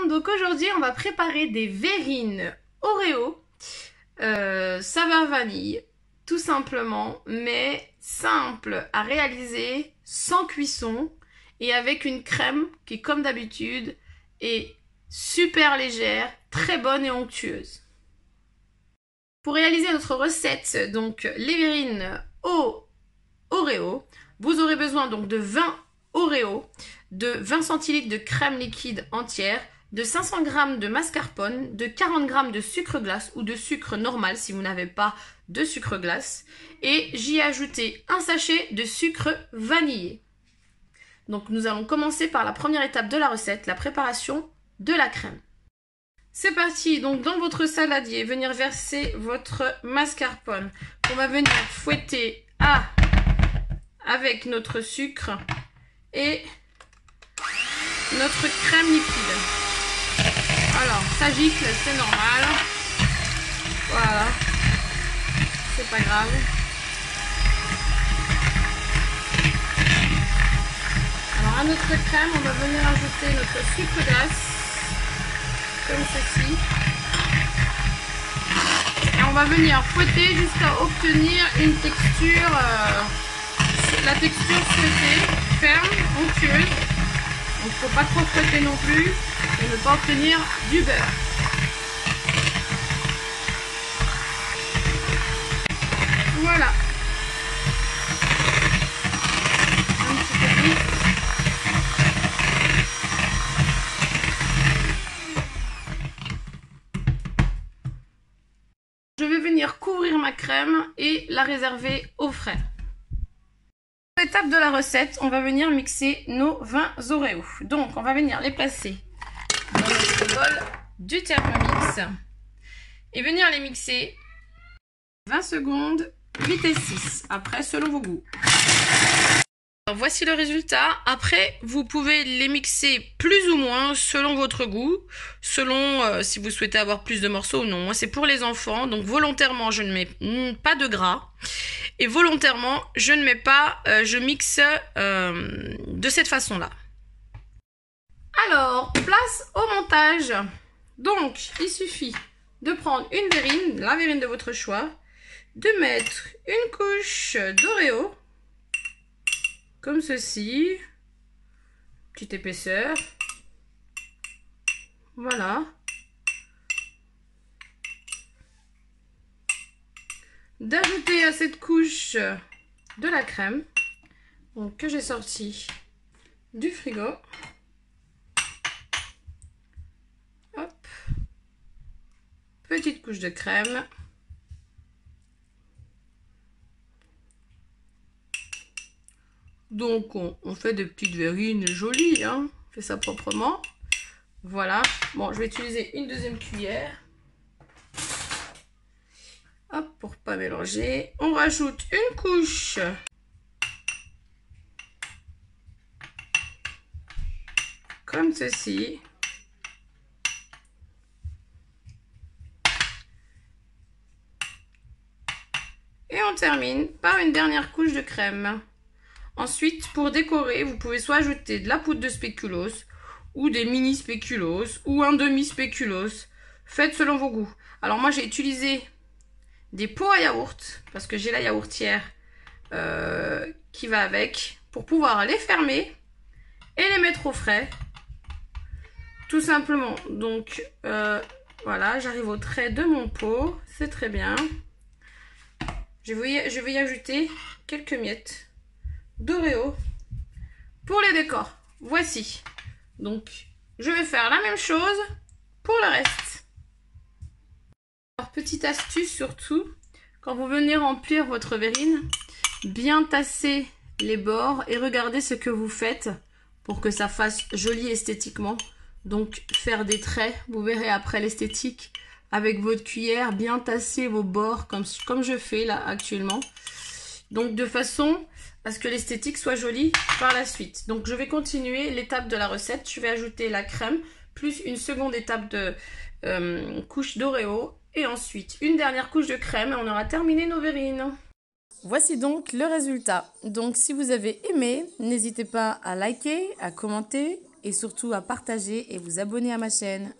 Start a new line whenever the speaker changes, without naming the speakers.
monde, donc aujourd'hui on va préparer des verrines Oreo saveur vanille, tout simplement, mais simple à réaliser, sans cuisson et avec une crème qui, comme d'habitude, est super légère, très bonne et onctueuse. Pour réaliser notre recette, donc les verrines au Oreo, vous aurez besoin donc de 20 Oreo, de 20 centilitres de crème liquide entière, de 500 g de mascarpone, de 40 g de sucre glace ou de sucre normal si vous n'avez pas de sucre glace. Et j'y ai ajouté un sachet de sucre vanillé. Donc nous allons commencer par la première étape de la recette, la préparation de la crème. C'est parti, donc dans votre saladier, venir verser votre mascarpone. On va venir fouetter avec notre sucre et notre crème liquide. Alors, ça gicle, c'est normal. Voilà, c'est pas grave. Alors à notre crème, on va venir ajouter notre sucre glace, comme ceci. Et on va venir fouetter jusqu'à obtenir une texture, la texture souhaitée, ferme, onctueuse. Donc il ne faut pas trop fouetter non plus et ne pas obtenir du beurre. Voilà. Un petit peu vite. Je vais venir couvrir ma crème et la réserver au frais. Étape de la recette, on va venir mixer nos 20 Oreos. Donc, on va venir les placer dans notre bol du Thermomix et venir les mixer 20 secondes, 8 et 6. Après, selon vos goûts. Alors, voici le résultat. Après, vous pouvez les mixer plus ou moins selon votre goût, selon si vous souhaitez avoir plus de morceaux ou non. Moi, c'est pour les enfants, donc volontairement, je ne mets pas de gras. Et volontairement, je ne mets pas, je mixe de cette façon-là. Alors, place au montage. Donc, il suffit de prendre une verrine, la verrine de votre choix, de mettre une couche d'Oreo, comme ceci, petite épaisseur, voilà. D'ajouter à cette couche de la crème, donc, que j'ai sorti du frigo. Hop. Petite couche de crème. Donc on fait des petites verrines jolies, hein. On fait ça proprement. Voilà. Bon, je vais utiliser une deuxième cuillère. Hop, pour pas mélanger. On rajoute une couche comme ceci. Et on termine par une dernière couche de crème. Ensuite, pour décorer, vous pouvez soit ajouter de la poudre de spéculoos ou des mini spéculoos ou un demi spéculoos. Faites selon vos goûts. Alors moi, j'ai utilisé des pots à yaourt, parce que j'ai la yaourtière qui va avec, pour pouvoir les fermer et les mettre au frais, tout simplement. Donc voilà, j'arrive au trait de mon pot, c'est très bien. Je vais y ajouter quelques miettes d'Oreo pour les décors. Voici. Donc je vais faire la même chose pour le reste. Alors, petite astuce surtout, quand vous venez remplir votre verrine, bien tasser les bords et regardez ce que vous faites pour que ça fasse joli esthétiquement. Donc faire des traits, vous verrez après l'esthétique avec votre cuillère, bien tasser vos bords comme je fais là actuellement. Donc de façon à ce que l'esthétique soit jolie par la suite. Donc je vais continuer l'étape de la recette. Je vais ajouter la crème plus une seconde étape de couche d'Oreo. Et ensuite, une dernière couche de crème et on aura terminé nos verrines. Voici donc le résultat. Donc si vous avez aimé, n'hésitez pas à liker, à commenter et surtout à partager et vous abonner à ma chaîne.